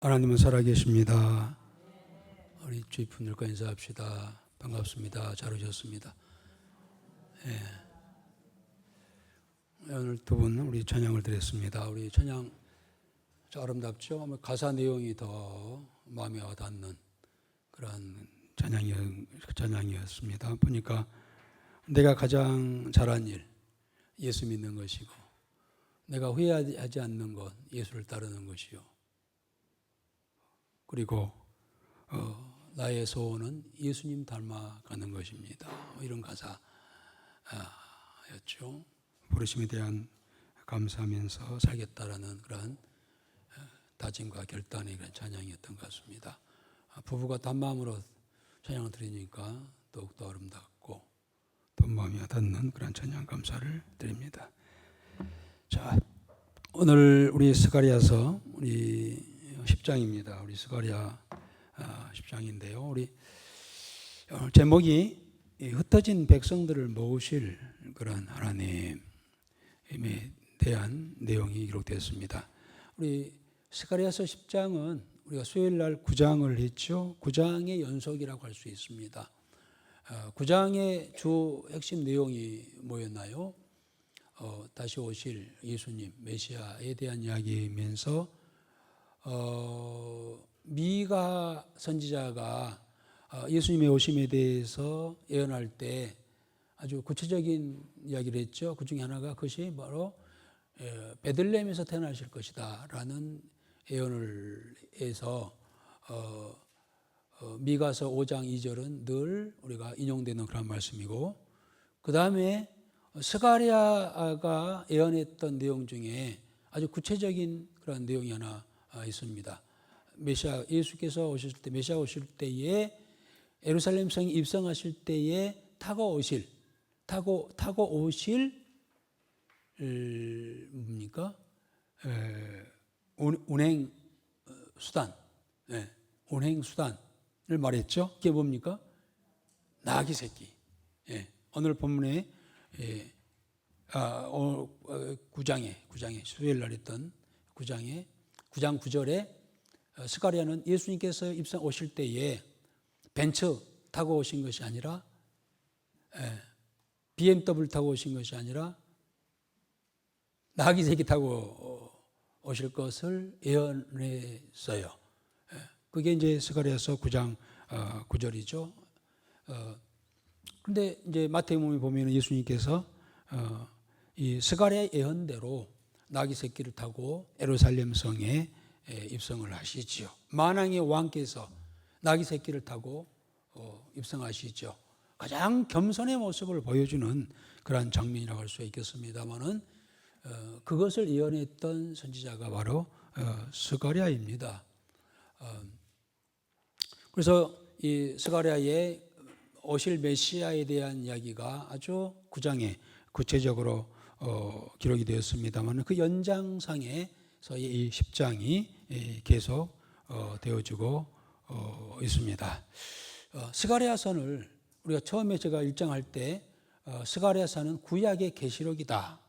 하나님은 살아계십니다. 우리 주위분들과 인사합시다. 반갑습니다. 잘 오셨습니다. 오늘 두 분 우리 찬양을 드렸습니다. 우리 찬양 아름답죠? 가사 내용이 더 마음에 와닿는 그런 찬양이었습니다. 보니까 내가 가장 잘한 일, 예수 믿는 것이고, 내가 후회하지 않는 것, 예수를 따르는 것이요. 그리고 나의 소원은 예수님 닮아가는 것입니다. 이런 가사였죠. 부르심에 대한 감사하면서 살겠다라는 그런 다짐과 결단의 그런 찬양이었던 것 같습니다. 부부가 단마음으로 찬양을 드리니까 더욱더 아름답고 본마음이 와닿는 그런 찬양 감사를 드립니다. 자, 오늘 우리 스가랴서 우리 10장입니다. 우리 스가랴 10장인데요. 우리 제목이 흩어진 백성들을 모으실 그런 하나님에 대한 내용이 기록되었습니다. 우리 스가랴서 10장은 우리가 수요일 날 9장을 했죠. 9장의 연속이라고 할 수 있습니다. 9장의 주 핵심 내용이 뭐였나요? 다시 오실 예수님, 메시아에 대한 이야기이면서 미가 선지자가 예수님의 오심에 대해서 예언할 때 아주 구체적인 이야기를 했죠. 그 중에 하나가 그것이 바로 베들레헴에서 태어나실 것이다 라는 예언을 해서 미가서 5장 2절은 늘 우리가 인용되는 그런 말씀이고, 그 다음에 스가랴가 예언했던 내용 중에 아주 구체적인 그런 내용이 하나 있습니다. 메시아 예수께서 오실 때, 메시아 오실 때에 예루살렘 성에 입성하실 때에 타고 오실 뭡니까? 운행 수단, 운행 수단을 말했죠. 그게 뭡니까? 나귀 새끼. 오늘 본문에 9장에 수요일 날 했던 9장 9절에 스가랴는 예수님께서 입성 오실 때에 벤츠 타고 오신 것이 아니라 BMW 타고 오신 것이 아니라 나귀 새끼 타고 오실 것을 예언했어요. 그게 이제 스가랴서 9장 9절이죠. 그런데 이제 마태복음에 보면 예수님께서 이 스가랴 예언대로 나귀 새끼를 타고 예루살렘 성에 입성을 하시지요. 만왕의 왕께서 나귀 새끼를 타고 입성하시죠. 가장 겸손의 모습을 보여주는 그러한 장면이라고 할 수 있겠습니다만은 그것을 예언했던 선지자가 바로 스가랴입니다. 그래서 이 스가랴의 오실 메시아에 대한 이야기가 아주 9장에 구체적으로 기록이 되었습니다만 그 연장상에서 이 10장이 계속 되어지고 있습니다. 스가랴서를 우리가 처음에 제가 일장할 때 스가랴서는 구약의 계시록이다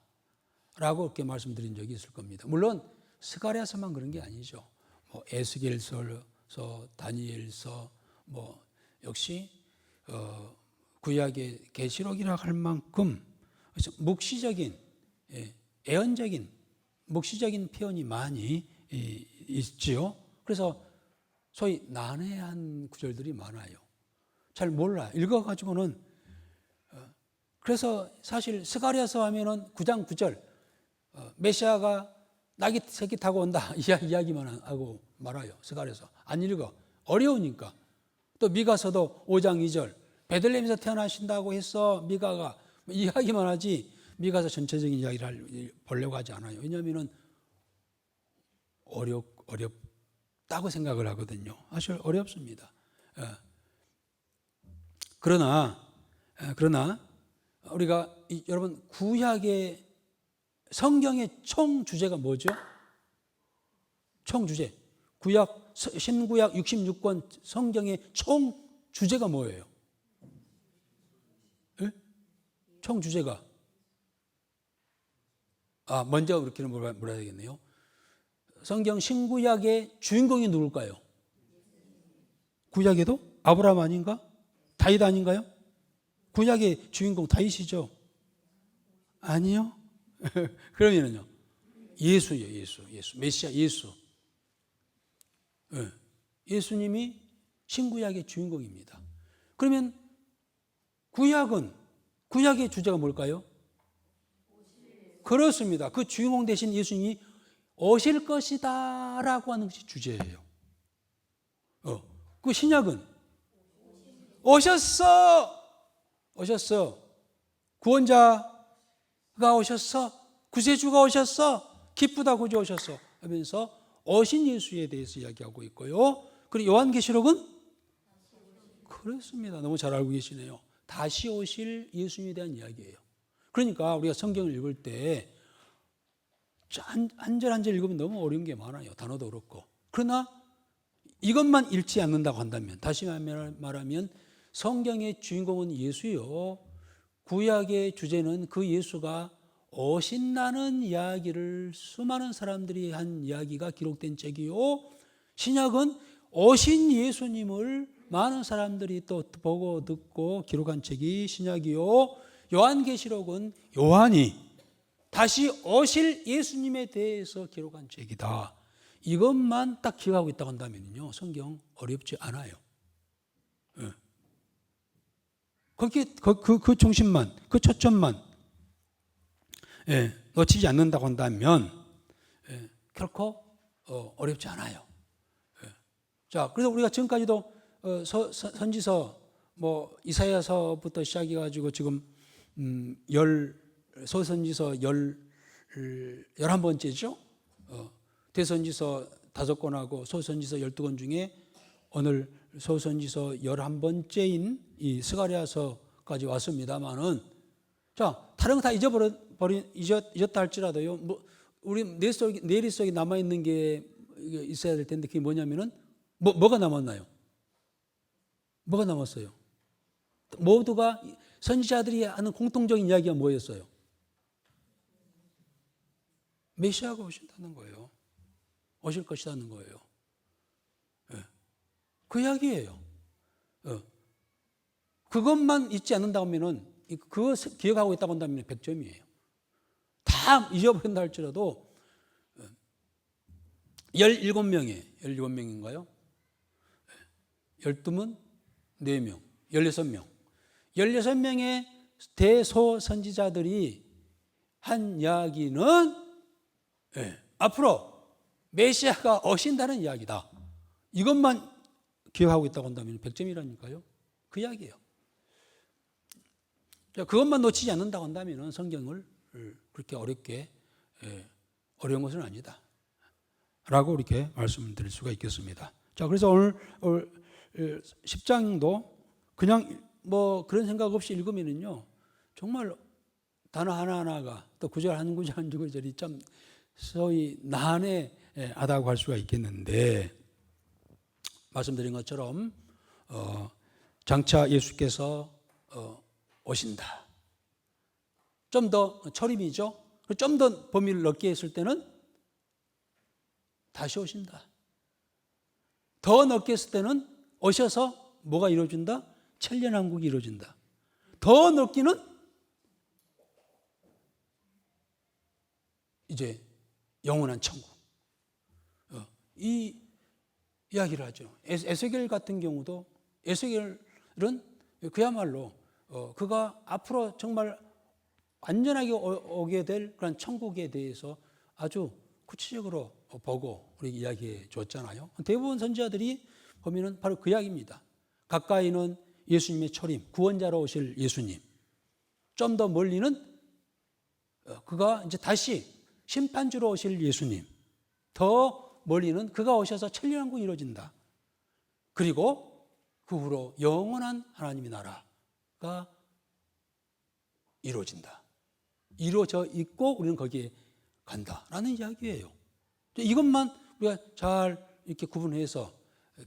라고 이렇게 말씀드린 적이 있을 겁니다. 물론 스가랴서만 그런 게 아니죠. 뭐 에스겔서, 다니엘서, 뭐 역시 구약의 계시록이라 할 만큼 묵시적인, 애언적인, 묵시적인 표현이 많이 있지요. 그래서 소위 난해한 구절들이 많아요. 잘 몰라. 읽어가지고는. 그래서 사실 스가랴서 하면은 9장 9절, 메시아가 나귀 새끼 타고 온다. 이야기만 하고 말아요. 스가랴서. 안 읽어. 어려우니까. 또 미가서도 5장 2절, 베들레헴에서 태어나신다고 해서 미가가 이야기만 하지 미가서 전체적인 이야기를 보려고 하지 않아요. 왜냐하면 어렵다고 생각을 하거든요. 사실 어렵습니다. 그러나 우리가 여러분 구약의 성경의 총 주제가 뭐죠? 총 주제. 신구약 66권 성경의 총 주제가 뭐예요? 총 주제가 먼저 그렇게 물어야 되겠네요. 성경 신구약의 주인공이 누굴까요? 구약에도 아브라함 아닌가? 다윗 아닌가요? 구약의 주인공 다윗이죠? 아니요. 그러면은요. 예수예요. 예수. 메시아 예수. 예수님이 신구약의 주인공입니다. 그러면 구약의 주제가 뭘까요? 그렇습니다. 그 주인공 대신 예수님이 오실 것이다 라고 하는 것이 주제예요. 그 신약은 오셨어. 구원자가 오셨어. 구세주가 오셨어. 기쁘다 구주 오셨어 하면서 오신 예수에 대해서 이야기하고 있고요. 그리고 요한계시록은 그렇습니다. 너무 잘 알고 계시네요. 다시 오실 예수님에 대한 이야기예요. 그러니까 우리가 성경을 읽을 때 한 절 한 절 읽으면 너무 어려운 게 많아요. 단어도 어렵고. 그러나 이것만 읽지 않는다고 한다면, 다시 말하면 성경의 주인공은 예수요, 구약의 주제는 그 예수가 오신다는 이야기를 수많은 사람들이 한 이야기가 기록된 책이요, 신약은 오신 예수님을 많은 사람들이 또 보고 듣고 기록한 책이 신약이요, 요한계시록은 요한이 다시 오실 예수님에 대해서 기록한 책이다. 이것만 딱 기억하고 있다고 한다면요, 성경 어렵지 않아요. 거기에 그 중심만, 그 초점만 놓치지 않는다고 한다면 결코 어렵지 않아요. 자, 그래서 우리가 지금까지도 선지서 이사야서부터 시작해가지고 지금 소선지서 11번째죠. 대선지서 5권하고 소선지서 12권 중에 오늘 소선지서 11번째인 이 스가랴서까지 왔습니다만은, 자, 다른 거 다 잊었다 할지라도요, 우리 뇌리 속에 남아있는 게 있어야 될 텐데, 그게 뭐냐면은, 뭐가 남았나요? 뭐가 남았어요? 모두가 선지자들이 하는 공통적인 이야기가 뭐였어요? 메시아가 오신다는 거예요. 오실 것이라는 거예요. 그 이야기예요. 그것만 잊지 않는다고 하면은, 그거 기억하고 있다고 한다면 100점이에요. 다 잊어버린다 할지라도 17명인가요? 12명, 4명, 16명. 16명의 대소선지자들이 한 이야기는 앞으로 메시아가 오신다는 이야기다. 이것만 기억하고 있다고 한다면 100점이라니까요. 그 이야기예요. 그것만 놓치지 않는다고 한다면 성경을 그렇게 어려운 것은 아니다 라고 이렇게 말씀을 드릴 수가 있겠습니다. 자, 그래서 오늘 10장도 그냥 그런 생각 없이 읽으면요, 정말 단어 하나하나가, 또 구절 한 구절 한 구절이 좀 소위 난해하다고 할 수가 있겠는데, 말씀드린 것처럼 장차 예수께서 오신다. 좀 더 철임이죠. 좀 더 범위를 넓게 했을 때는 다시 오신다. 더 넓게 했을 때는 오셔서 뭐가 이루어진다? 천년왕국이 이루어진다. 더 넓기는 이제 영원한 천국. 이 이야기를 하죠. 에스겔 같은 경우도, 에스겔은 그야말로 그가 앞으로 정말 완전하게 오게 될 그런 천국에 대해서 아주 구체적으로 보고 우리 이야기해 줬잖아요. 대부분 선지자들이 보면은 바로 그 이야기입니다. 가까이는 예수님의 초림, 구원자로 오실 예수님. 좀 더 멀리는 그가 이제 다시 심판주로 오실 예수님. 더 멀리는 그가 오셔서 천년왕국이 이루어진다. 그리고 그 후로 영원한 하나님의 나라가 이루어진다. 이루어져 있고 우리는 거기에 간다라는 이야기예요. 이것만 우리가 잘 이렇게 구분해서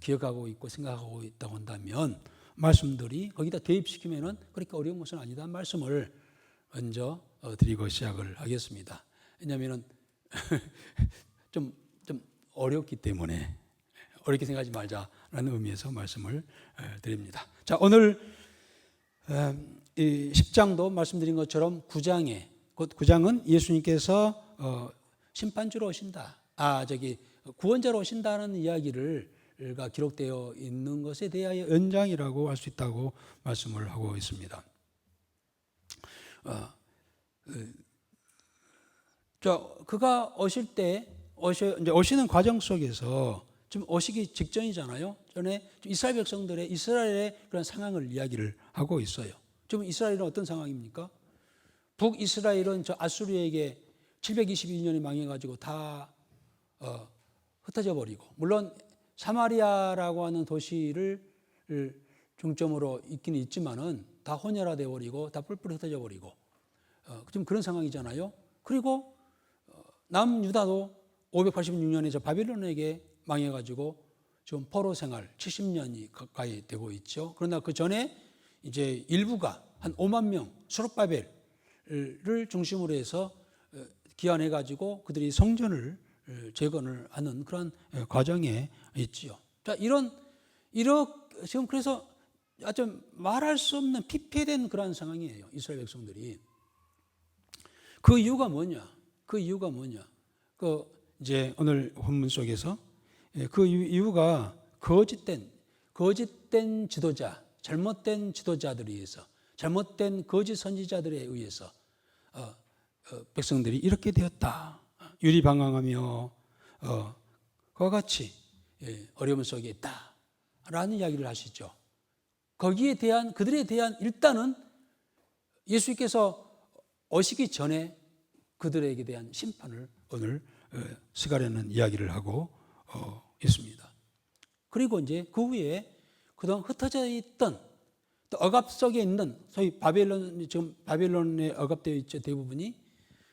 기억하고 있고 생각하고 있다고 한다면, 말씀들이 거기다 대입시키면은 그렇게 어려운 것은 아니다 말씀을 먼저 드리고 시작을 하겠습니다. 왜냐하면은 좀 어렵기 때문에 어렵게 생각하지 말자라는 의미에서 말씀을 드립니다. 자, 오늘 이 10장도 말씀드린 것처럼 9장에 곧 9장은 예수님께서 심판주로 오신다. 구원자로 오신다는 이야기가 기록되어 있는 것에 대하여 연장이라고 할 수 있다고 말씀을 하고 있습니다. 그가 오실 때 이제 오시는 과정 속에서 지금 오시기 직전이잖아요. 전에 이스라엘의 그런 상황을 이야기를 하고 있어요. 지금 이스라엘은 어떤 상황입니까? 북이스라엘은 저 아수르에게 722년이 망해가지고 다 흩어져 버리고, 물론 사마리아라고 하는 도시를 중점으로 있기는 있지만은 다 혼혈화돼 버리고 다 뿔뿔이 흩어져 버리고 지금 그런 상황이잖아요. 그리고 남유다도 586년에 저 바빌론에게 망해가지고 지금 포로 생활 70년이 가까이 되고 있죠. 그러나 그 전에 이제 일부가 한 5만 명 수룹바벨을 중심으로 해서 기환해가지고 그들이 성전을 재건을 하는 그런 과정에 있지요. 자, 지금 그래서 아주 말할 수 없는 피폐된 그런 상황이에요. 이스라엘 백성들이. 그 이유가 뭐냐? 이제 오늘 본문 속에서 그 이유가 거짓된 지도자, 잘못된 지도자들에 의해서, 잘못된 거짓 선지자들에 의해서 백성들이 이렇게 되었다. 유리방황하며 그와 같이 어려움 속에 있다라는 이야기를 하시죠. 그들에 대한 일단은 예수께서 오시기 전에 그들에게 대한 심판을 오늘 스가랴는 이야기를 하고 있습니다. 그리고 이제 그 후에 그동안 흩어져 있던 또 억압 속에 있는 소위 지금 바벨론에 억압되어 있죠, 대부분이.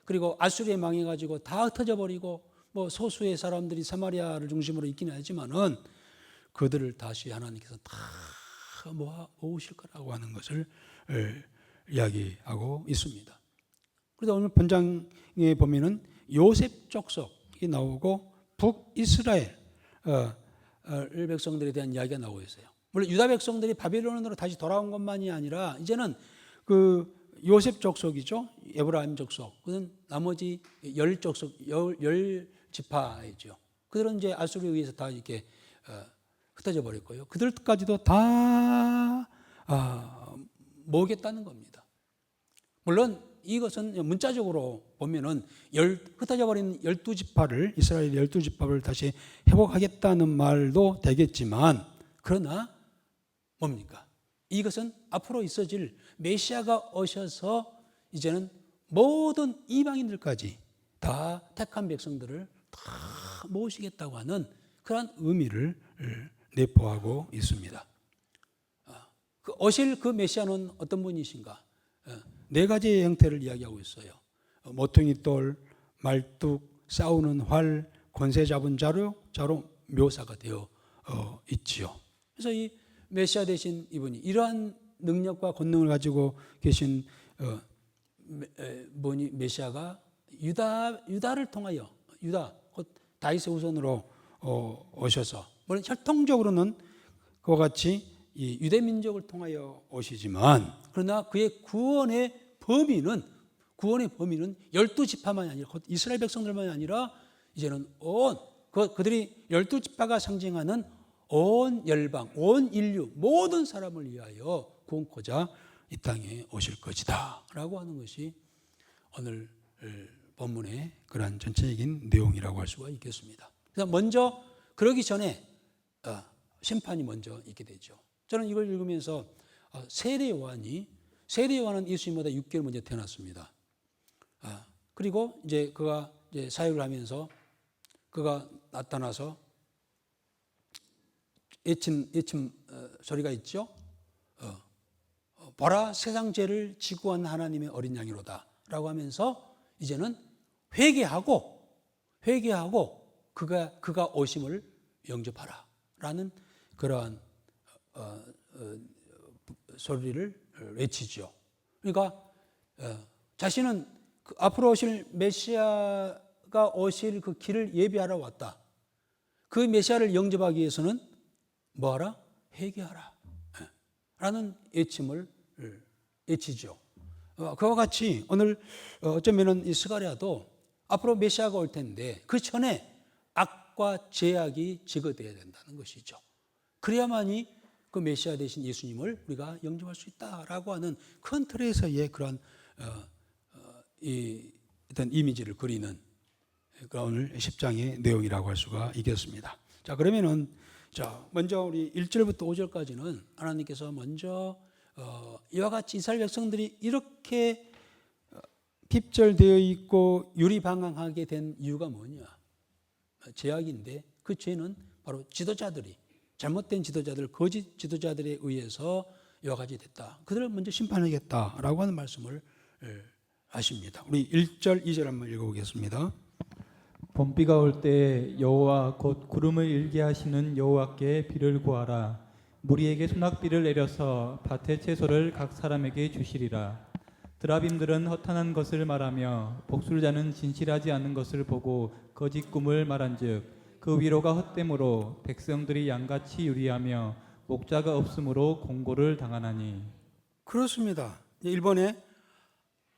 그리고 아수르에 망해가지고 다 흩어져 버리고 뭐 소수의 사람들이 사마리아를 중심으로 있기는 하지만은 그들을 다시 하나님께서 다 모으실 거라고 하는 것을 이야기하고 있습니다. 그래서 오늘 본장에 보면은 요셉 족속이 나오고 북이스라엘 백성들에 대한 이야기가 나오고 있어요. 물론 유다 백성들이 바빌론으로 다시 돌아온 것만이 아니라 이제는 그 요셉 족속이죠. 에브라임 족속. 그는 나머지 10지파이죠. 그들은 이제 아수르에 의해서 다 이렇게 흩어져 버렸고요. 그들까지도 다 모으겠다는 겁니다. 물론 이것은 문자적으로 보면은 흩어져 버린 12지파를, 이스라엘 12지파를 다시 회복하겠다는 말도 되겠지만, 그러나 뭡니까? 이것은 앞으로 있어질 메시아가 오셔서 이제는 모든 이방인들까지 다 택한 백성들을 다 모으시겠다고 하는 그런 의미를 내포하고 있습니다. 오실 그 메시아는 어떤 분이신가? 네 가지의 형태를 이야기하고 있어요. 모퉁이 돌, 말뚝, 싸우는 활, 권세 잡은 자로 묘사가 되어 있지요. 그래서 이 메시아 되신 이분이 이러한 능력과 권능을 가지고 계신 메시아가 유다를 통하여 곧 다윗의 후손으로 오셔서, 물론 혈통적으로는 그와 같이 이 유대 민족을 통하여 오시지만, 그러나 그의 구원의 범위는 12지파만이 아니라 이스라엘 백성들만이 아니라 이제는 그들이 12지파가 상징하는 온 열방, 온 인류, 모든 사람을 위하여 구원코자 이 땅에 오실 것이다 라고 하는 것이 오늘 본문의 그러한 전체적인 내용이라고 할 수가 있겠습니다. 그래서 먼저 그러기 전에 심판이 먼저 있게 되죠. 저는 이걸 읽으면서 세례 요한은 예수님보다 6개월 먼저 태어났습니다. 그리고 이제 그가 이제 사역을 하면서 그가 나타나서 예침 소리가 있죠. 보라, 세상 죄를 지고 한 하나님의 어린 양이로다 라고 하면서 이제는 회개하고 그가 오심을 영접하라 라는 그러한 소리를 외치죠. 그러니까 자신은 앞으로 오실 메시아가 오실 그 길을 예비하러 왔다. 그 메시아를 영접하기 위해서는 뭐하라? 회개하라 라는 외침을 외치죠. 그와 같이 오늘 어쩌면은 이 스가랴도 앞으로 메시아가 올 텐데 그 전에 악과 죄악이 제거되어야 된다는 것이죠. 그래야만이 그 메시아 되신 예수님을 우리가 영접할 수 있다라고 하는 큰 틀에서의 그런 어떤 이미지를 그리는 그런 오늘 10장의 내용이라고 할 수가 있겠습니다. 자, 그러면은 먼저 우리 1절부터 5절까지는 하나님께서 먼저 이와 같이 이스라엘 백성들이 이렇게 핍절되어 있고 유리방황하게 된 이유가 뭐냐? 죄악인데 그 죄는 바로 지도자들이 잘못된 지도자들, 거짓 지도자들에 의해서 이와 같이 됐다. 그들을 먼저 심판하겠다라고 하는 말씀을 하십니다. 우리 1절, 2절 한번 읽어보겠습니다. 봄비가 올 때 여호와 곧 구름을 일게 하시는 여호와께 비를 구하라. 무리에게 소낙비를 내려서 밭의 채소를 각 사람에게 주시리라. 드라빔들은 허탄한 것을 말하며 복술자는 진실하지 않은 것을 보고 거짓 꿈을 말한즉 그 위로가 헛됨으로 백성들이 양같이 유리하며 목자가 없으므로 공고를 당하나니. 그렇습니다. 일본의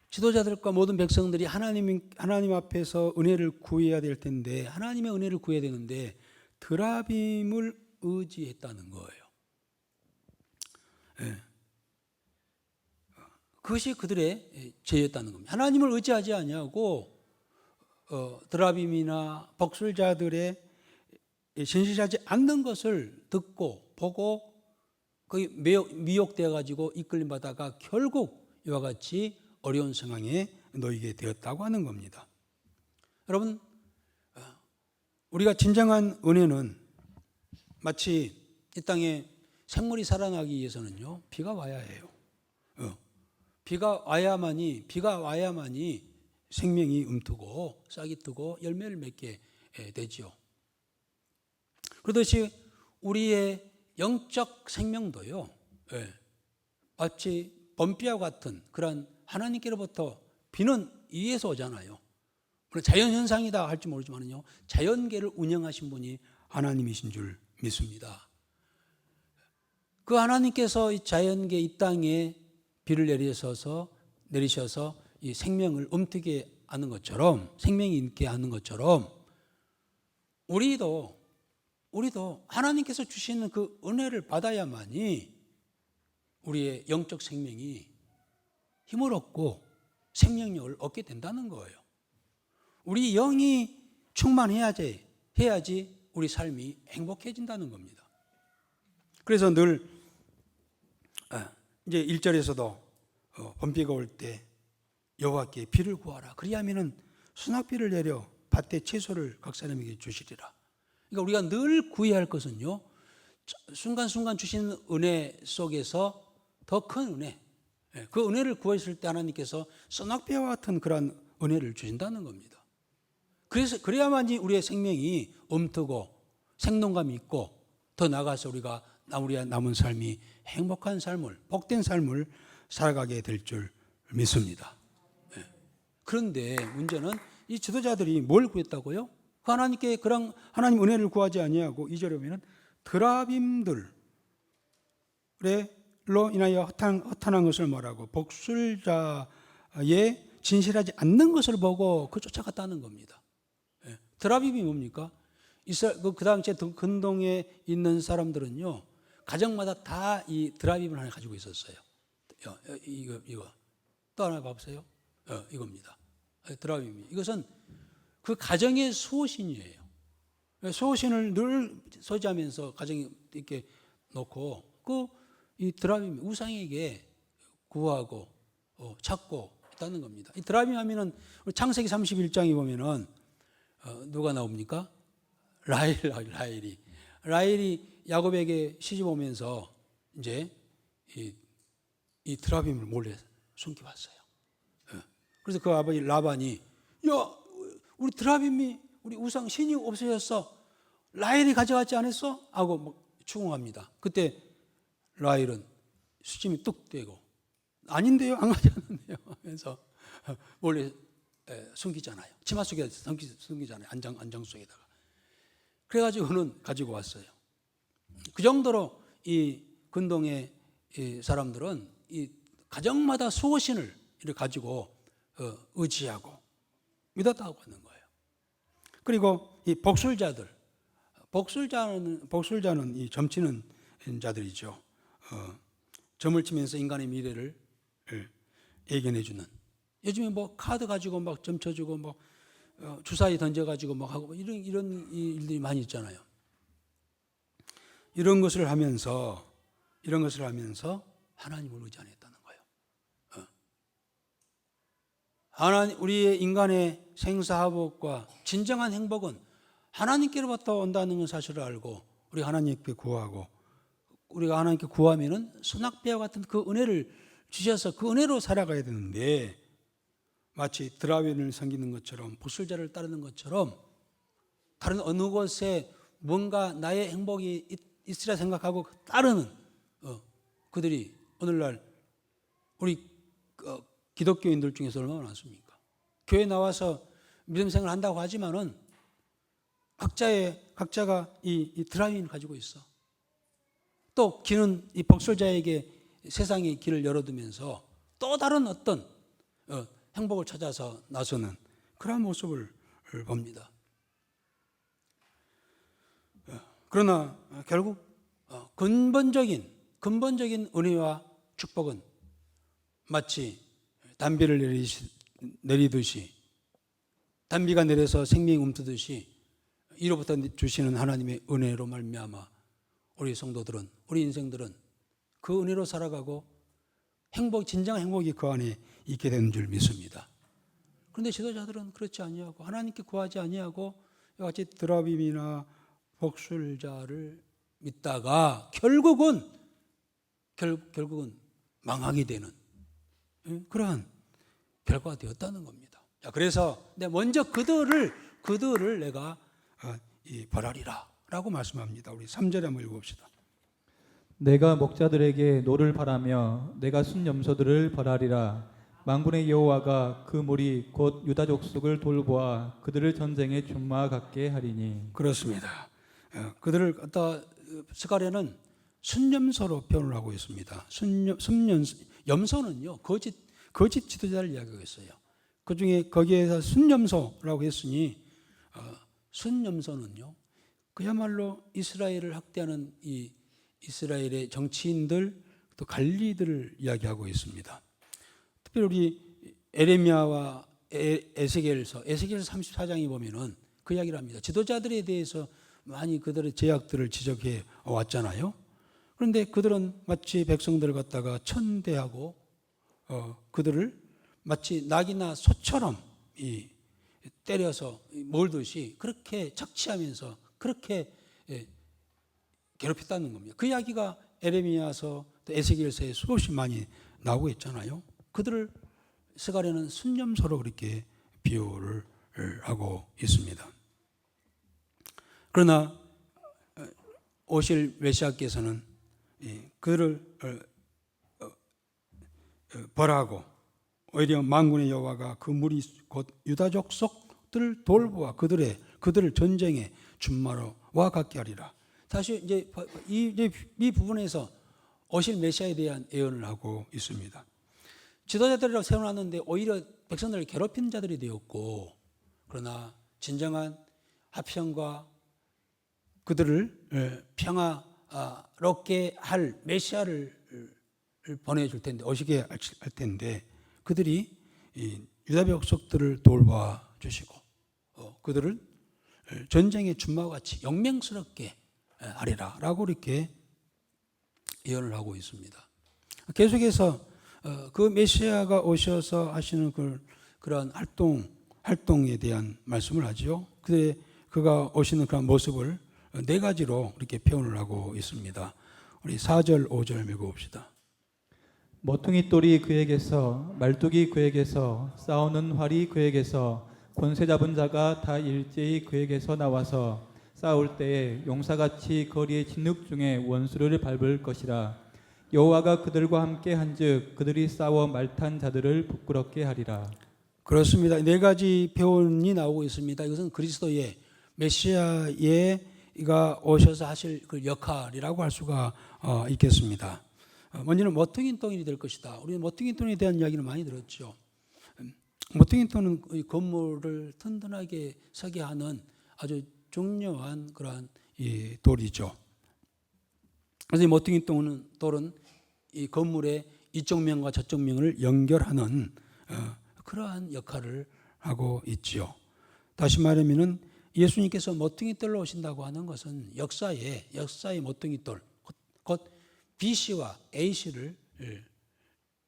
지도자들과 모든 백성들이 하나님 앞에서 은혜를 구해야 될 텐데 하나님의 은혜를 구해야 되는데 드라빔을 의지했다는 거예요. 네. 그것이 그들의 죄였다는 겁니다. 하나님을 의지하지 아니하고 드라빔이나 복술자들의 진실하지 않는 것을 듣고 보고 거기 미혹되어 가지고 이끌림 받다가 결국 이와 같이 어려운 상황에 놓이게 되었다고 하는 겁니다. 여러분, 우리가 진정한 은혜는 마치 이 땅에 생물이 살아나기 위해서는요, 비가 와야 해요. 비가 와야만이 생명이 움트고 싹이 트고 열매를 맺게 되지요. 그렇듯이 우리의 영적 생명도요, 마치 범비와 같은 그런 하나님께로부터 비는 위에서 오잖아요. 물론 자연현상이다 할지 모르지만요, 자연계를 운영하신 분이 하나님이신 줄 믿습니다. 그 하나님께서 이 자연계 이 땅에 비를 내리셔서 이 생명을 움트게 하는 것처럼, 생명이 있게 하는 것처럼 우리도 하나님께서 주시는 그 은혜를 받아야만이 우리의 영적 생명이 힘을 얻고 생명력을 얻게 된다는 거예요. 우리 영이 충만해야지 우리 삶이 행복해진다는 겁니다. 그래서 늘 이제 1절에서도 번비가 올 때 여호와께 비를 구하라. 그리하면은 수낙비를 내려 밭에 채소를 각 사람에게 주시리라. 그러니까 우리가 늘 구해야 할 것은요, 순간순간 주시는 은혜 속에서 더 큰 은혜, 그 은혜를 구했을 때 하나님께서 수낙비와 같은 그런 은혜를 주신다는 겁니다. 그래야만이 우리의 생명이 움트고 생동감이 있고 더 나아가서 우리가 우리의 남은 삶이 행복한 삶을, 복된 삶을 살아가게 될 줄 믿습니다. 그런데 문제는 이 지도자들이 뭘 구했다고요? 하나님께 그런 하나님 은혜를 구하지 아니하고 2절에 보면 드라빔들로 인하여 허탄한 것을 말하고 복술자의 진실하지 않는 것을 보고 그 쫓아갔다는 겁니다. 드라빔이 뭡니까? 그 당시에 근동에 있는 사람들은요, 가정마다 다 이 드라빔을 하나 가지고 있었어요. 이거 또 하나 봐보세요. 이겁니다. 드라빔이. 이것은 그 가정의 수호신이에요. 수호신을 늘 소지하면서 가정에 이렇게 놓고 이 드라빔 우상에게 구하고 찾고 있다는 겁니다. 이 드라빔 하면은 창세기 31장에 보면은 누가 나옵니까? 라헬이 야곱에게 시집 오면서 이제 이 드라빔을 몰래 숨겨왔어요. 그래서 그 아버지 라반이, 야, 우리 드라빔이 우리 우상 신이 없어졌어. 라헬이 가져갔지 않았어? 하고 막 추궁합니다. 그때 라헬은 수침이 뚝 떼고, 아닌데요, 안 가져갔는데요 하면서 몰래 숨기잖아요. 치마 속에 숨기잖아요. 안장 속에다가. 그래가지고는 가지고 왔어요. 그 정도로 이 근동의 이 사람들은 이 가정마다 수호신을 이렇게 가지고 의지하고 믿었다고 하는 거예요. 그리고 이 복술자는 이 점치는 자들이죠. 점을 치면서 인간의 미래를 예견해 주는. 요즘에 뭐 카드 가지고 막 점쳐주고 뭐 주사위 던져가지고 막 하고 이런 일들이 많이 있잖아요. 이런 것을 하면서 하나님을 의지 안 했다는 거예요. 하나님, 우리의 인간의 생사화복과 진정한 행복은 하나님께로부터 온다는 건 사실을 알고 우리가 하나님께 구하고 우리가 하나님께 구하면은 소낙비와 같은 그 은혜를 주셔서 그 은혜로 살아가야 되는데 마치 드라윈을 섬기는 것처럼 복술자를 따르는 것처럼 다른 어느 곳에 뭔가 나의 행복이 있으라 생각하고 따르는 그들이 오늘날 우리 기독교인들 중에서 얼마나 많습니까? 교회 나와서 믿음 생활을 한다고 하지만은 각자가 이 드라윈을 가지고 있어. 또 길은 이 복술자에게 세상의 길을 열어두면서 또 다른 어떤 행복을 찾아서 나서는 그런 모습을 봅니다. 그러나 결국 근본적인 은혜와 축복은 마치 단비를 내리듯이 단비가 내려서 생명이 움트듯이 이로부터 주시는 하나님의 은혜로 말미암아 우리 성도들은 우리 인생들은 그 은혜로 살아가고 진정한 행복이 그 안에 있게 되는 줄 믿습니다. 그런데 지도자들은 그렇지 아니하고 하나님께 구하지 아니하고 같이 드라빔이나 복술자를 믿다가 결국은 망하게 되는 그러한 결과가 되었다는 겁니다. 그래서 먼저 그들을 내가 벌하리라 라고 말씀합니다. 우리 3절에 한번 읽어봅시다. 내가 목자들에게 노를 바라며 내가 순염소들을 벌하리라. 만군의 여호와가 그 무리 곧 유다 족속을 돌보아 그들을 전쟁에 준마 갖게 하리니. 그렇습니다. 그들을 갖다 스가랴는 순염소로 표현을 하고 있습니다. 염소는요 거짓 지도자를 이야기하고 있어요. 그 중에 거기에서 순염소라고 했으니 순염소는요 그야말로 이스라엘을 학대하는 이 이스라엘의 정치인들 또 관리들을 이야기하고 있습니다. 특별히 우리 에레미야와 에스겔서 34장에 보면은 그 이야기를 합니다. 지도자들에 대해서 많이 그들의 제약들을 지적해 왔잖아요. 그런데 그들은 마치 백성들을 갖다가 천대하고 그들을 마치 낙이나 소처럼 때려서 몰듯이 그렇게 착취하면서 그렇게 괴롭혔다는 겁니다. 그 이야기가 에레미야서 또 에스겔서에 수없이 많이 나오고 있잖아요. 그들을 스가랴는 순염소로 그렇게 비유를 하고 있습니다. 그러나 오실 메시아께서는 그들을 벌하고 오히려 만군의 여호와가 그 무리 곧 유다 족속들을 돌보아 그들을 전쟁에 준마로와 같게 하리라. 다시 이제 이 부분에서 오실 메시아에 대한 예언을 하고 있습니다. 지도자들이라고 세워놨는데 오히려 백성들을 괴롭히는 자들이 되었고 그러나 진정한 화평과 그들을 평화롭게 할 메시아를 보내줄 텐데 오시게 할 텐데 그들이 유다 족속들을 돌봐 주시고 그들을 전쟁의 준마와 같이 영맹스럽게 하리라라고 이렇게 예언을 하고 있습니다. 계속해서 그 메시아가 오셔서 하시는 그러한 활동에 대한 말씀을 하죠. 그가 오시는 그런 모습을 네 가지로 이렇게 표현을 하고 있습니다. 우리 4절, 5절 읽어봅시다. 모퉁이 돌이 그에게서 말뚝이 그에게서 싸우는 활이 그에게서 권세 잡은 자가 다 일제히 그에게서 나와서 싸울 때에 용사같이 거리의 진흙 중에 원수를 밟을 것이라. 여호와가 그들과 함께 한즉 그들이 싸워 말탄 자들을 부끄럽게 하리라. 그렇습니다. 네 가지 표현이 나오고 있습니다. 이것은 그리스도의 메시아의 메시아가 오셔서 하실 그 역할이라고 할 수가 있겠습니다. 먼저는 모퉁이돌이 될 것이다. 우리는 모퉁이돌에 대한 이야기를 많이 들었죠. 모퉁이돌은 이 건물을 튼튼하게 서게 하는 아주 중요한 그러한 이 돌이죠. 그래서 이 모퉁이돌은 이 건물의 이쪽 면과 저쪽 면을 연결하는 그러한 역할을 하고 있지요. 다시 말하면은 예수님께서 모퉁이돌로 오신다고 하는 것은 역사의 모퉁이돌, 곧 BC와 AC를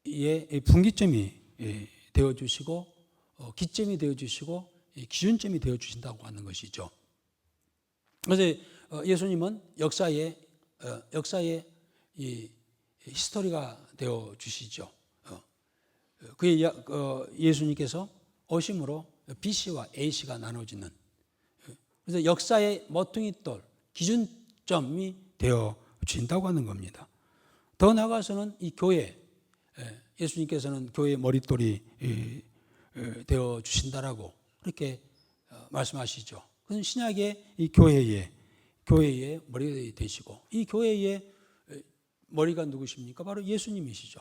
의 분기점이 되어 주시고 기점이 되어 주시고 기준점이 되어 주신다고 하는 것이죠. 그래서 예수님은 역사의 이 히스토리가 되어 주시죠. 그의 예수님께서 오심으로 BC와 AC가 나눠지는, 그래서 역사의 모퉁이돌 기준점이 되어 주신다고 하는 겁니다. 더 나아가서는 이 교회, 예수님께서는 교회의 머릿돌이 되어 주신다라고 그렇게 말씀하시죠. 그건 신약의 이 교회의 머리가 되시고, 이 교회의 머리가 누구십니까? 바로 예수님이시죠.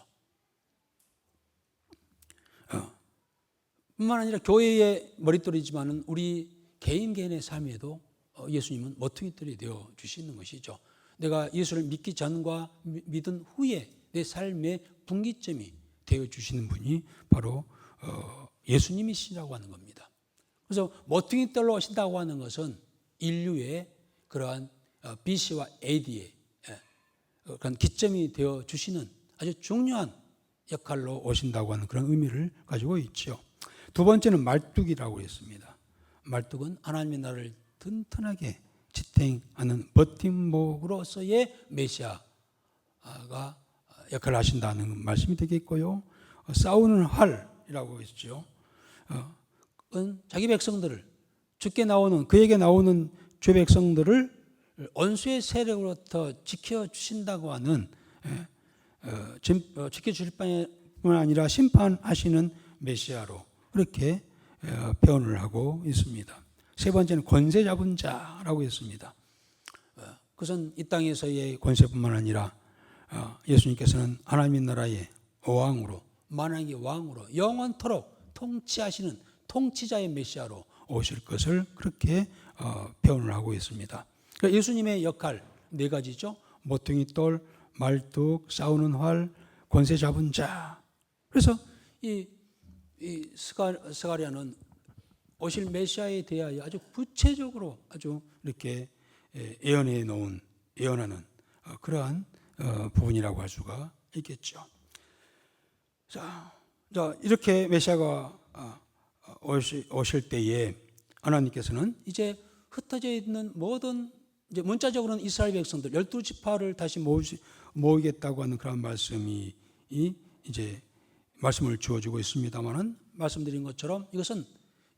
뿐만 아니라 교회의 머릿돌이지만은 우리 개인의 삶에도 예수님은 모퉁이돌이 되어 주시는 것이죠. 내가 예수를 믿기 전과 믿은 후에 내 삶의 분기점이 되어 주시는 분이 바로 예수님이시라고 하는 겁니다. 그래서 모퉁이돌로 오신다고 하는 것은 인류의 그러한 BC와 AD의 그런 기점이 되어 주시는 아주 중요한 역할로 오신다고 하는 그런 의미를 가지고 있죠. 두 번째는 말뚝이라고 했습니다. 말뚝은 하나님의 나라를 튼튼하게 지탱하는 버팀목으로서의 메시아가 역할을 하신다는 말씀이 되겠고요. 싸우는 활이라고 했죠. 자기 백성들을 그에게 나오는 죄 백성들을 원수의 세력으로부터 지켜주신다고 하는, 지켜주실 뿐만 아니라 심판하시는 메시아로 그렇게 표현을 하고 있습니다. 세 번째는 권세 잡은 자라고 했습니다. 그것은 이 땅에서의 권세뿐만 아니라 예수님께서는 하나님의 나라의 왕으로, 만왕의 왕으로 영원토록 통치하시는 통치자의 메시아로 오실 것을 그렇게 표현을 하고 있습니다. 그러니까 예수님의 역할 네 가지죠. 모퉁이돌, 말뚝, 싸우는 활, 권세 잡은 자. 그래서 이 스가랴는 오실 메시아에 대하여 아주 구체적으로 아주 이렇게 예언하는 그러한 부분이라고 할 수가 있겠죠. 자, 이렇게 메시아가 오실 때에 하나님께서는 이제 흩어져 있는 모든, 이제 문자적으로는 이스라엘 백성들 12지파를 다시 모으겠다고 하는 그런 말씀이 이제 말씀을 주어주고 있습니다만은, 말씀드린 것처럼 이것은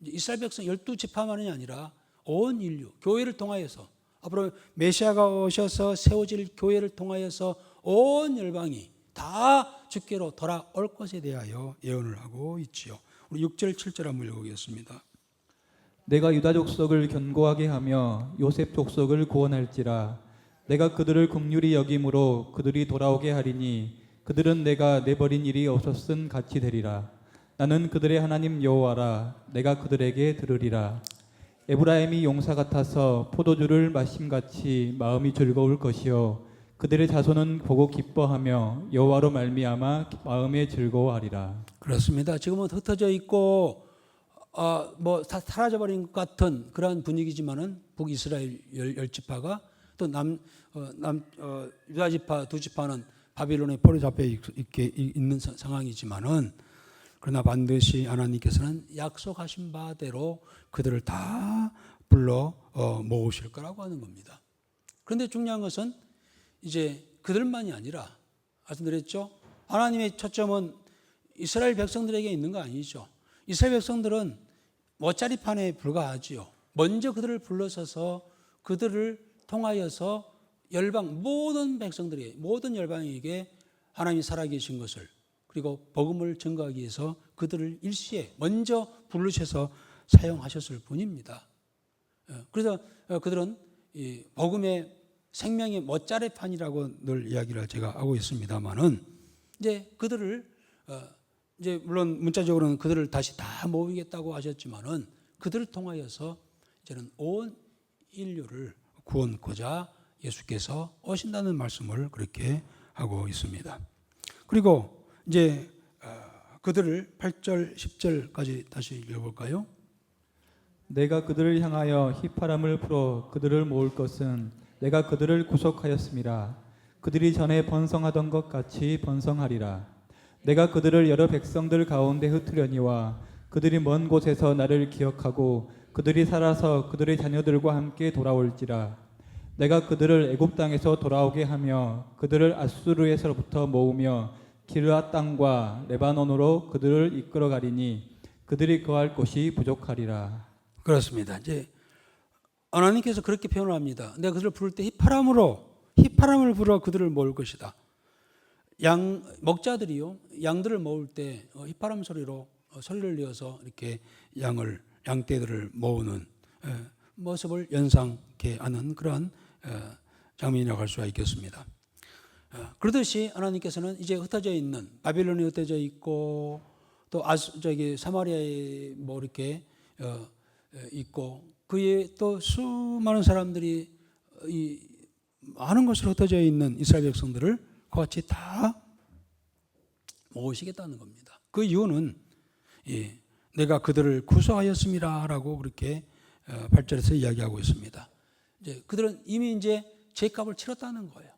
이스라엘 백성 12지파만이 아니라 온 인류, 교회를 통하여서 앞으로 메시아가 오셔서 세워질 교회를 통하여서 온 열방이 다 주께로 돌아올 것에 대하여 예언을 하고 있지요. 우리 6절 7절 한번 읽어보겠습니다. 내가 유다 족속을 견고하게 하며 요셉 족속을 구원할지라. 내가 그들을 긍휼히 여김으로 그들이 돌아오게 하리니 그들은 내가 내버린 일이 없었은 같이 되리라. 나는 그들의 하나님 여호와라. 내가 그들에게 들으리라. 에브라임이 용사 같아서 포도주를 마심같이 마음이 즐거울 것이요 그들의 자손은 보고 기뻐하며 여호와로 말미암아 마음에 즐거워하리라. 그렇습니다. 지금은 흩어져 있고 사라져버린 것 같은 그러한 분위기지만은 북이스라엘 10지파가 또 유다지파 2지파는 바빌론에 포로 잡혀 있는 상황이지만은, 그러나 반드시 하나님께서는 약속하신 바대로 그들을 다 불러 모으실 거라고 하는 겁니다. 그런데 중요한 것은 이제 그들만이 아니라, 말씀드렸죠, 하나님의 초점은 이스라엘 백성들에게 있는 거 아니죠. 이스라엘 백성들은 못자리판에 불과하지요. 먼저 그들을 불러서서 그들을 통하여서 열방 모든 백성들에게, 모든 열방에게 하나님이 살아계신 것을, 그리고 복음을 증거하기 위해서 그들을 일시에 먼저 부르셔서 사용하셨을 뿐입니다. 그래서 그들은 이 복음의 생명의 못자래판이라고 늘 이야기를 제가 하고 있습니다만은 이제 그들을 이제 물론 문자적으로는 그들을 다시 다 모으겠다고 하셨지만은 그들을 통하여서 이제는 온 인류를 구원코자 예수께서 오신다는 말씀을 그렇게 하고 있습니다. 그리고 이제 그들을 8절, 10절까지 다시 읽어볼까요? 내가 그들을 향하여 휘파람을 불어 그들을 모을 것은 내가 그들을 구속하였음이라. 그들이 전에 번성하던 것 같이 번성하리라. 내가 그들을 여러 백성들 가운데 흩으려니와 그들이 먼 곳에서 나를 기억하고 그들이 살아서 그들의 자녀들과 함께 돌아올지라. 내가 그들을 애굽 땅에서 돌아오게 하며 그들을 아수르에서부터 모으며 기르앗 땅과 레바논으로 그들을 이끌어 가리니 그들이 거할 곳이 부족하리라. 그렇습니다. 이제 하나님께서 그렇게 표현을 합니다. 내가 그들을 부를 때 휘파람을 불어 그들을 모을 것이다. 목자들이요, 양들을 모을 때 휘파람 소리로 소리를 내어서 이렇게 양떼들을 모으는 모습을 연상케 하는 그러한 장면이라고 할 수가 있겠습니다. 그러듯이 하나님께서는 이제 흩어져 있는 바벨론에 흩어져 있고 또 사마리아에 뭐 이렇게 있고 그에 또 수많은 사람들이 많은 곳으로 흩어져 있는 이스라엘 백성들을 그같이 다 모으시겠다는 겁니다. 그 이유는 내가 그들을 구속하였음이라라고 그렇게 8절에서 이야기하고 있습니다. 이제 그들은 이미 이제 죄값을 치렀다는 거예요.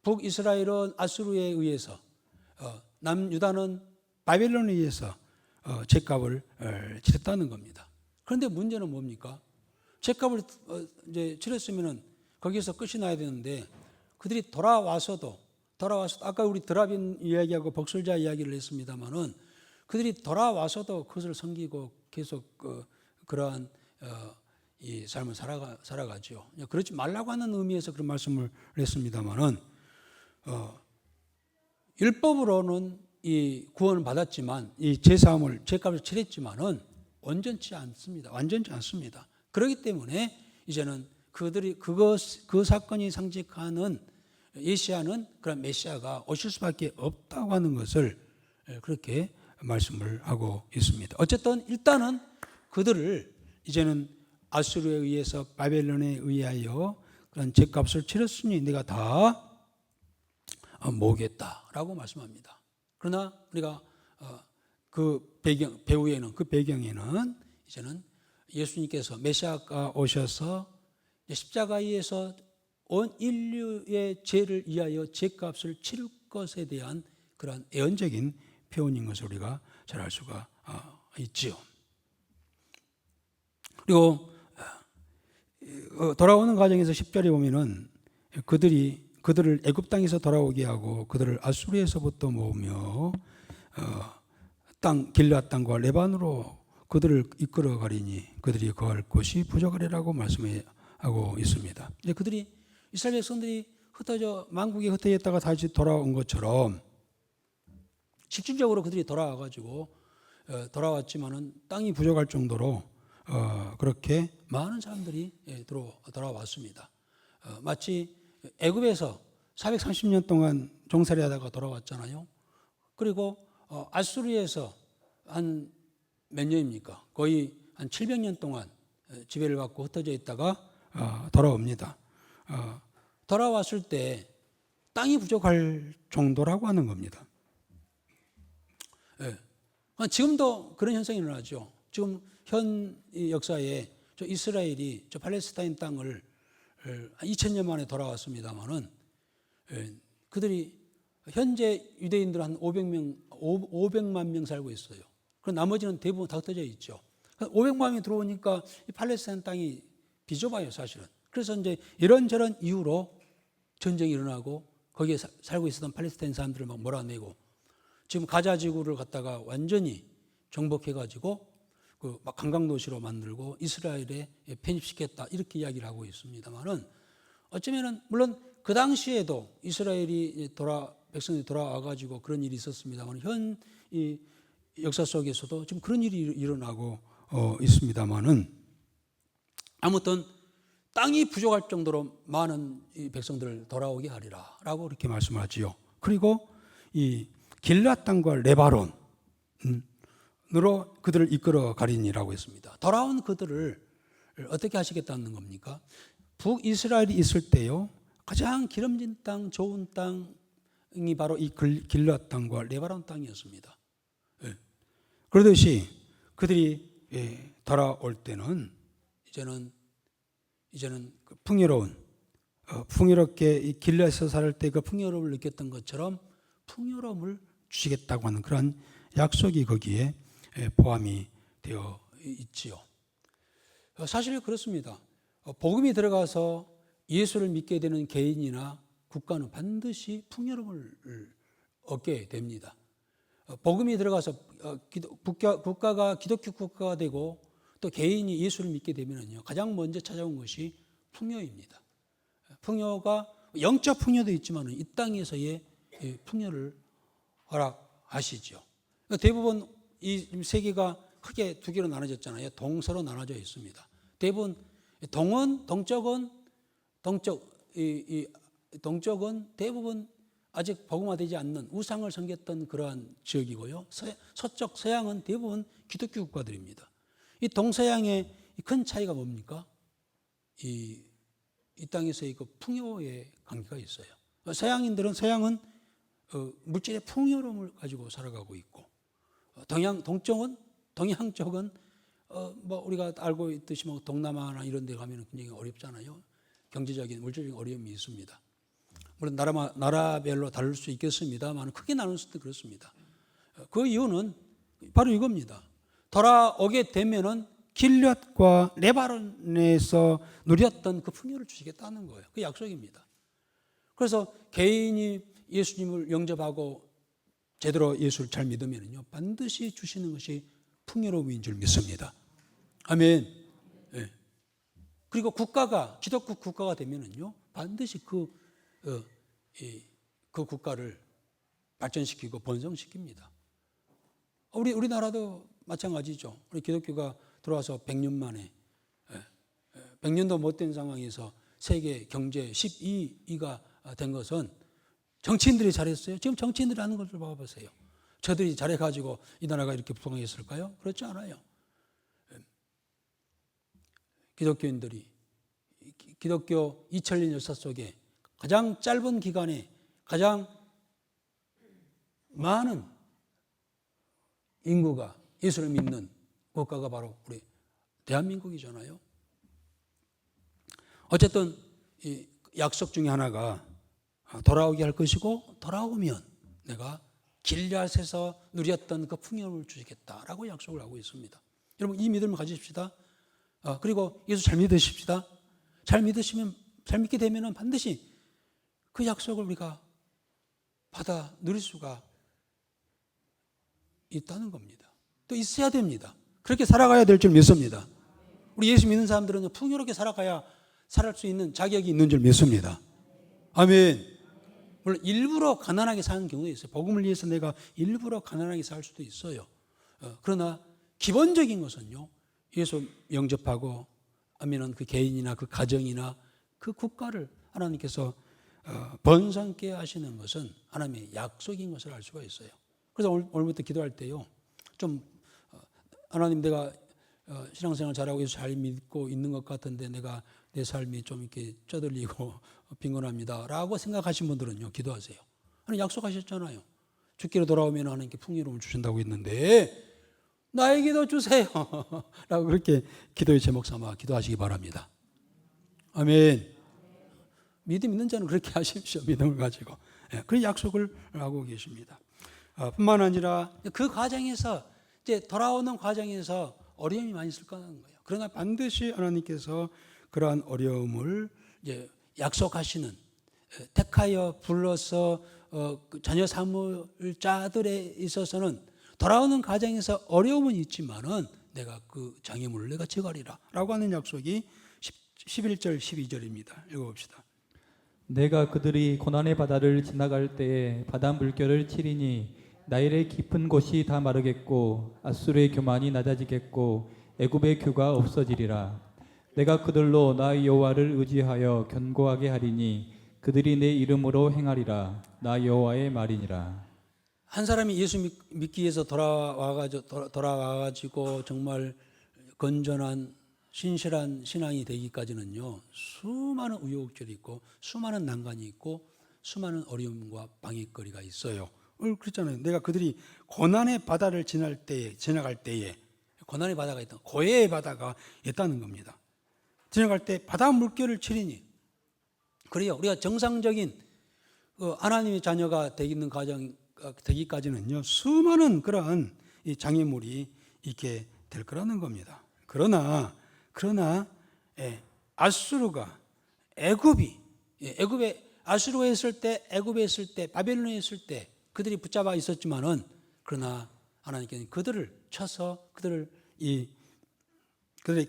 북이스라엘은 아수르에 의해서, 남유다는 바벨론에 의해서 죄값을 치렀다는 겁니다. 그런데 문제는 뭡니까? 죄값을 이제 치렀으면은 거기서 끝이 나야 되는데 그들이 돌아와서도 아까 우리 드라빈 이야기하고 복술자 이야기를 했습니다만은 그들이 돌아와서도 그것을 섬기고 계속 그러한 이 삶을 살아가죠. 그러지 말라고 하는 의미에서 그런 말씀을 했습니다만은 율법으로는 이 구원을 받았지만 이 죄값을 치렀지만은 완전치 않습니다. 그렇기 때문에 이제는 그들이 그 사건이 상징하는 예시하는 그런 메시아가 오실 수밖에 없다고 하는 것을 그렇게 말씀을 하고 있습니다. 어쨌든 일단은 그들을 이제는 아수르에 의해서 바벨론에 의하여 그런 죄값을 치렀으니 내가 다 모으겠다라고 말씀합니다. 그러나 우리가 그 배경에는 이제는 예수님께서 메시아가 오셔서 십자가에서 온 인류의 죄를 위하여 죄값을 치를 것에 대한 그런 예언적인 표현인 것을 우리가 잘 알 수가 있지요. 그리고 돌아오는 과정에서 10절에 보면은 그들을 애굽 땅에서 돌아오게 하고 그들을 아수르에서부터 모으며 길앗 땅과 레반으로 그들을 이끌어 가리니 그들이 거할 곳이 부족하리라고 말씀하고 있습니다. 이제 이스라엘 백성들이 만국에 흩어졌다가 다시 돌아온 것처럼 실질적으로 그들이 돌아왔지만은 땅이 부족할 정도로 그렇게 많은 사람들이 돌아왔습니다. 마치 애굽에서 430년 동안 종살이하다가 돌아왔잖아요. 그리고 아수르에서 한 몇 년입니까? 거의 한 700년 동안 지배를 받고 흩어져 있다가 돌아옵니다. 돌아왔을 때 땅이 부족할 정도라고 하는 겁니다. 지금도 그런 현상이 일어나죠. 지금 현 역사에 이스라엘이 팔레스타인 땅을 2000년 만에 돌아왔습니다만은 그들이 현재 유대인들 한 500만 명 살고 있어요. 그럼 나머지는 대부분 다 흩어져 있죠. 500만 명이 들어오니까 이 팔레스타인 땅이 비좁아요, 사실은. 그래서 이제 이런저런 이유로 전쟁이 일어나고 거기에 살고 있었던 팔레스타인 사람들을 막 몰아내고 지금 가자 지구를 갖다가 완전히 정복해가지고 막 관광도시로 만들고 이스라엘에 편입시켰다 이렇게 이야기를 하고 있습니다만은 어쩌면은 물론 그 당시에도 이스라엘이 백성이 돌아와가지고 그런 일이 있었습니다만 현 이 역사 속에서도 지금 그런 일이 일어나고 있습니다만은 아무튼 땅이 부족할 정도로 많은 이 백성들을 돌아오게 하리라 라고 이렇게 말씀하지요. 그리고 이 길앗 땅과 레바논으로 그들을 이끌어 가리니라고 했습니다. 돌아온 그들을 어떻게 하시겠다는 겁니까? 북이스라엘이 있을 때요, 가장 기름진 땅, 좋은 땅이 바로 이 길앗 땅과 레바논 땅이었습니다. 그러듯이 그들이 돌아올 때는 이제는 그 풍요롭게 이 길앗에서 살 때 그 풍요로움을 느꼈던 것처럼 풍요로움을 주시겠다고 하는 그런 약속이 거기에 포함이 되어 있지요. 사실 그렇습니다. 복음이 들어가서 예수를 믿게 되는 개인이나 국가는 반드시 풍요로움을 얻게 됩니다. 복음이 들어가서 국가가 기독교 국가가 되고 또 개인이 예수를 믿게 되면요, 가장 먼저 찾아온 것이 풍요입니다. 풍요가 영적 풍요도 있지만 이 땅에서의 풍요를 허락하시죠. 대부분 이 세계가 크게 두 개로 나눠졌잖아요. 동서로 나눠져 있습니다. 대부분 동쪽은 대부분 아직 복음화되지 않는 우상을 섬겼던 그러한 지역이고요. 서쪽 서양은 대부분 기독교 국가들입니다. 이 동서양의 큰 차이가 뭡니까? 이 땅에서의 그 풍요의 관계가 있어요. 서양은 물질의 풍요로움을 가지고 살아가고 있고, 동양 쪽은 뭐 우리가 알고 있듯이 뭐 동남아나 이런 데 가면 굉장히 어렵잖아요. 경제적인 물질적인 어려움이 있습니다. 물론 나라별로 다를 수 있겠습니다만 크게 나눌 수도 그렇습니다. 그 이유는 바로 이겁니다. 돌아오게 되면은 길앗과 레바논에서 누렸던 그 풍요를 주시겠다는 거예요. 그 약속입니다. 그래서 개인이 예수님을 영접하고 제대로 예수를 잘 믿으면요, 반드시 주시는 것이 풍요로움인 줄 믿습니다. 아멘. 네. 그리고 기독교 국가가 되면은요, 반드시 그 국가를 발전시키고 번성시킵니다. 우리나라도 마찬가지죠. 우리 기독교가 들어와서 100년 만에 100년도 못된 상황에서 세계 경제 12위가 된 것은 정치인들이 잘했어요. 지금 정치인들이 하는 것을 봐보세요. 저들이 잘해가지고 이 나라가 이렇게 부강했을까요? 그렇지 않아요. 기독교인들이 기독교 2000년 역사 속에 가장 짧은 기간에 가장 많은 인구가 예수를 믿는 국가가 바로 우리 대한민국이잖아요. 어쨌든 이 약속 중에 하나가 돌아오게 할 것이고, 돌아오면 내가 길앗에서 누렸던 그 풍요를 주시겠다라고 약속을 하고 있습니다. 여러분, 이 믿음을 가지십시다. 그리고 예수 잘 믿으십시다. 잘 믿게 되면 반드시 그 약속을 우리가 받아 누릴 수가 있다는 겁니다. 또 있어야 됩니다. 그렇게 살아가야 될 줄 믿습니다. 우리 예수 믿는 사람들은 풍요롭게 살아가야 살 수 있는 자격이 있는 줄 믿습니다. 아멘. 물론 일부러 가난하게 사는 경우도 있어요. 복음을 위해서 내가 일부러 가난하게 살 수도 있어요. 그러나 기본적인 것은요, 예수 영접하고 하면은 그 개인이나 그 가정이나 그 국가를 하나님께서 번성케 하시는 것은 하나님의 약속인 것을 알 수가 있어요. 그래서 오늘부터 기도할 때요, 좀 하나님, 내가 신앙생활 잘하고 예수 잘 믿고 있는 것 같은데 내 삶이 좀 이렇게 쩌들리고 빈곤합니다 라고 생각하신 분들은요, 기도하세요. 하나님 약속하셨잖아요. 죽기로 돌아오면 하나님께 풍요로움을 주신다고 했는데 나에게도 주세요 라고 그렇게 기도의 제목 삼아 기도하시기 바랍니다. 아멘. 믿음 있는 자는 그렇게 하십시오. 믿음을 가지고. 그 약속을 하고 계십니다. 뿐만 아니라 그 과정에서, 이제 돌아오는 과정에서 어려움이 많이 있을 거라는 거예요. 그러나 반드시 하나님께서 그러한 어려움을 이제 약속하시는, 택하여 불러서 자녀 삼을 자들에 있어서는 돌아오는 과정에서 어려움은 있지만은 내가 그 장애물을 내가 제거하리라 라고 하는 약속이 11절 12절입니다. 읽어봅시다. 내가 그들이 고난의 바다를 지나갈 때에 바다 물결을 치리니 나일의 깊은 곳이 다 마르겠고 앗수르의 교만이 낮아지겠고 애굽의 규가 없어지리라. 내가 그들로 나 여호와를 의지하여 견고하게 하리니 그들이 내 이름으로 행하리라. 나 여호와의 말이니라. 한 사람이 예수 믿기 위해서 돌아와가지고 정말 건전한 신실한 신앙이 되기까지는요, 수많은 우여곡절이 있고 수많은 난관이 있고 수많은 어려움과 방해거리가 있어요. 그렇잖아요. 내가 그들이 고난의 바다를 지나갈 때에 고난의 바다가 있다, 고해의 바다가 있다는 겁니다. 지나갈 때 바다 물결을 치리니, 그래요. 우리가 정상적인 하나님의 자녀가 되는 과정 되기까지는요, 수많은 그러한 이 장애물이 있게 될 거라는 겁니다. 그러나 아수르가 애굽에 아수르에 있을 때, 애굽에 있을 때, 바벨론에 있을 때 그들이 붙잡아 있었지만은, 그러나 하나님께서는 그들을 쳐서 그들의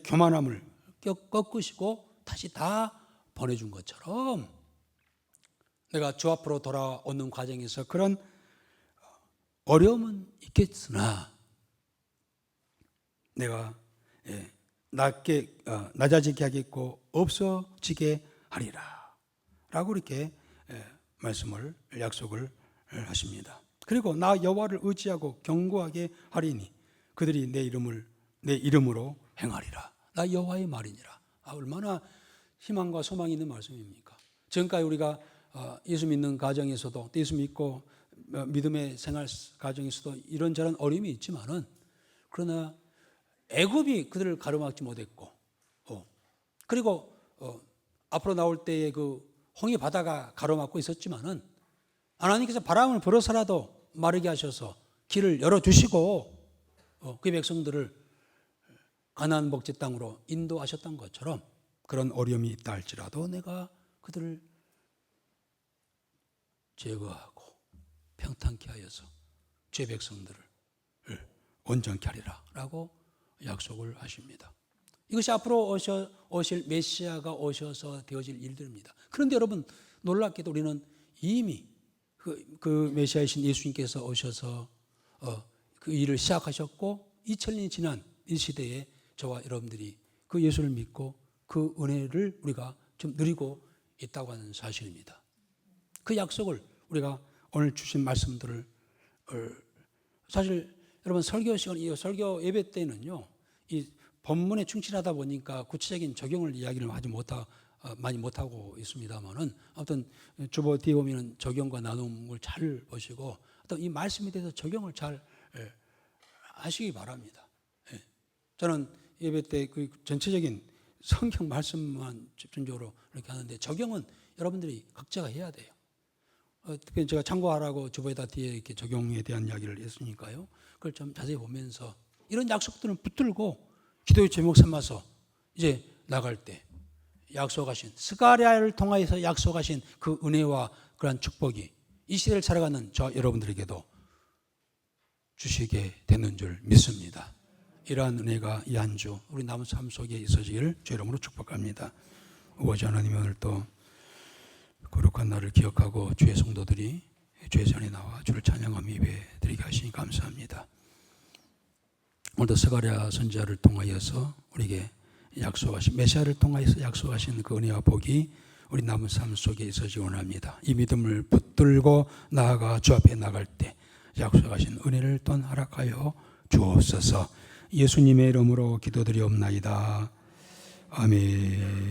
교만함을 꺾으시고 다시 다 보내준 것처럼, 내가 주 앞으로 돌아오는 과정에서 그런 어려움은 있겠으나 내가 낮아지게 하겠고 없어지게 하리라 라고 이렇게 약속을 하십니다. 그리고 나 여호와를 의지하고 견고하게 하리니 그들이 내 이름으로 행하리라. 나 여호와의 말이니라. 얼마나 희망과 소망이 있는 말씀입니까? 지금까지 우리가 예수 믿는 가정에서도, 예수 믿고 믿음의 생활 가정에서도 이런저런 어려움이 있지만은, 그러나 애굽이 그들을 가로막지 못했고, 그리고 앞으로 나올 때에 그 홍해 바다가 가로막고 있었지만은, 하나님께서 바람을 불어서라도 마르게 하셔서 길을 열어주시고 그 백성들을 가나안 복지 땅으로 인도하셨던 것처럼, 그런 어려움이 있다 할지라도 내가 그들을 제거하고 평탄케 하여서 죄 백성들을 온전케 하리라 라고 약속을 하십니다. 이것이 앞으로 오실 메시아가 오셔서 되어질 일들입니다. 그런데 여러분, 놀랍게도 우리는 이미 그 메시아이신 예수님께서 오셔서 그 일을 시작하셨고, 2000년이 지난 이 시대에 저와 여러분들이 그 예수를 믿고 그 은혜를 우리가 좀 누리고 있다고 하는 사실입니다. 그 약속을 우리가 오늘 주신 말씀들을, 사실 여러분 설교 시간, 이 설교 예배 때는요, 이 본문에 충실하다 보니까 구체적인 적용을 이야기를 많이 못하고 있습니다만은, 아무튼 주보 뒤에 보면 적용과 나눔을 잘 보시고 어떤 이 말씀에 대해서 적용을 잘 하시기 바랍니다. 저는 예배 때 그 전체적인 성경 말씀만 집중적으로 이렇게 하는데, 적용은 여러분들이 각자가 해야 돼요. 특히 제가 참고하라고 주보에다 뒤에 이렇게 적용에 대한 이야기를 했으니까요. 그걸 좀 자세히 보면서 이런 약속들은 붙들고 기도의 제목 삼아서 이제 나갈 때 약속하신, 스가랴를 통하여서 약속하신 그 은혜와 그러한 축복이 이 시대를 살아가는 저 여러분들에게도 주시게 되는 줄 믿습니다. 이러한 은혜가 이 한 주 우리 남은 삶 속에 있어지기를 주 이름으로 축복합니다. 오직 하나님, 오늘 또 거룩한 날을 기억하고 주의 성도들이 주의 전에 나와 주를 찬양하며 예배드리게 하시니 감사합니다. 오늘도 스가랴 선지자를 통하여서 우리에게 약속하신, 메시아를 통하여서 약속하신 그 은혜와 복이 우리 남은 삶 속에 있어지기 원합니다. 이 믿음을 붙들고 나아가 주 앞에 나갈 때 약속하신 은혜를 또한 허락하여 주옵소서. 예수님의 이름으로 기도드리옵나이다. 아멘.